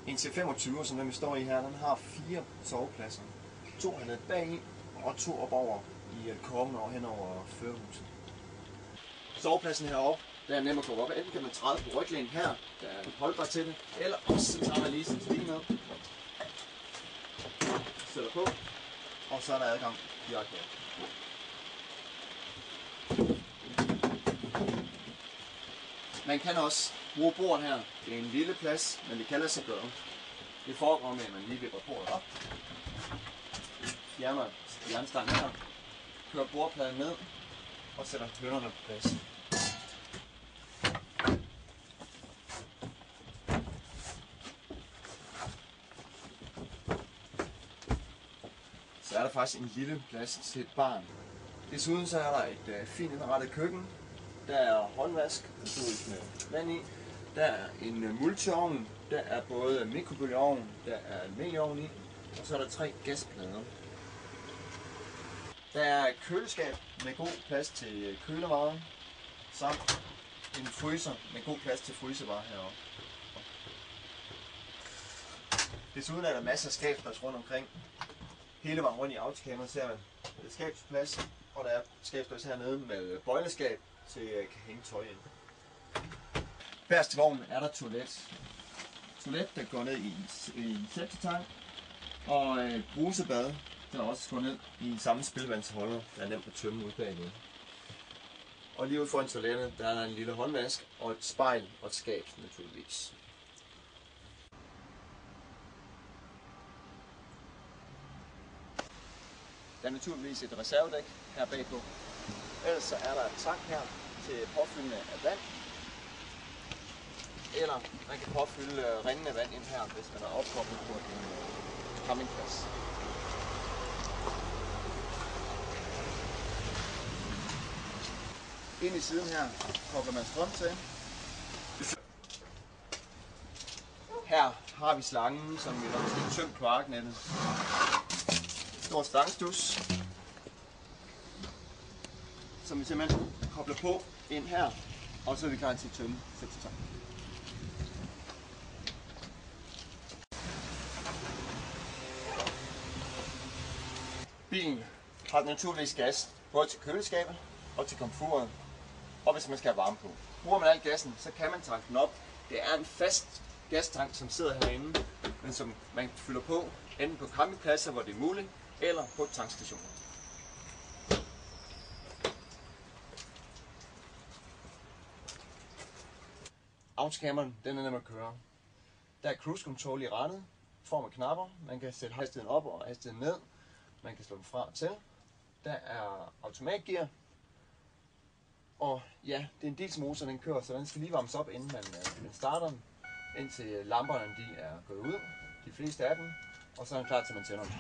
En til 25, som den vi står i her, den har 4 sovepladser. 2 hernede bagi og 2 op over i alkoven og hen over førerhuset. Sovepladsen heroppe, der er nem at gå op. Enten kan man træde på ryglæn her, der er holdbart til det, eller også så tager man lige sin stige ned, sætter på, og så er der adgang direkte op. Man kan også bruge bordet her. Det er en lille plads, men det kan lade sig gøre. Det foregår med, at man lige vipper bordet op, fjerner jernstangen her, kører bordpladen ned og sætter hønderne på plads. Så er der faktisk en lille plads til et barn. Desuden så er der et fint indrettet køkken. Der er håndvask, med vand i. Der er en multiovn. Der er både mikrobølgeovn, der er almindelig i. Og så er der 3 gasplader. Der er et køleskab med god plads til kølevarer. Samt en fryser med god plads til frysevarer heroppe. Desuden er der masser af skabsplads rundt omkring. Hele vejen rundt i autocamperen ser man skabsplads, og der er skabsplads hernede med bøjleskab, så jeg kan hænge tøj ind. Bagerst i vognen er der toilet. Toilet, der går ned i en septetank, og brusebad, der også går ned i samme spildevandsholder, der er nemt at tømme ud bagved. Og lige ude foran toilettet, der er en lille håndvask og et spejl og et skab naturligvis. Der er naturligvis et reservedæk her bagpå. Ellers så er der et tank her til påfyldende af vand. Eller man kan påfylde rindende vand ind her, hvis man er opkoblet på en campingplads. Ind i siden her kobler man strøm til. Her har vi slangen, som vi nok skal tømme kloaknettet. Stor stangstus, som vi simpelthen kobler på ind her, og så er vi klar til at tømme septetanken. Bilen har naturligvis gas, både til køleskabet og til komfuret, og hvis man skal have varme på. Bruger man al gassen, så kan man tanke den op. Det er en fast gastank, som sidder herinde, men som man fylder på enten på campingpladser, hvor det er muligt, eller på tankstationer. Autocamperen, den er nem at køre. Der er cruise control i rattet, form af knapper. Man kan sætte hastigheden op og hastigheden ned. Man kan slå den fra og til. Der er automatgear. Og ja, det er en dieselmotor, den kører, så den skal lige varmes op, inden man starter den. Indtil lamperne de er gået ud, de fleste af dem, og så er den klar til man tænder den.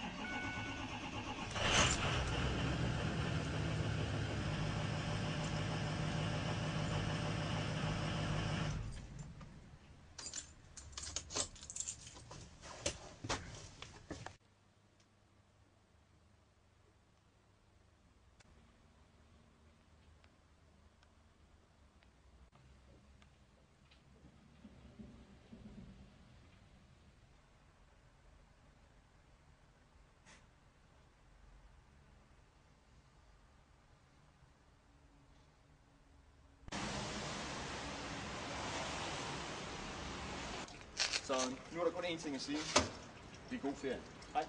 Så nu er der kun én ting at sige. Det er god ferie. Hej.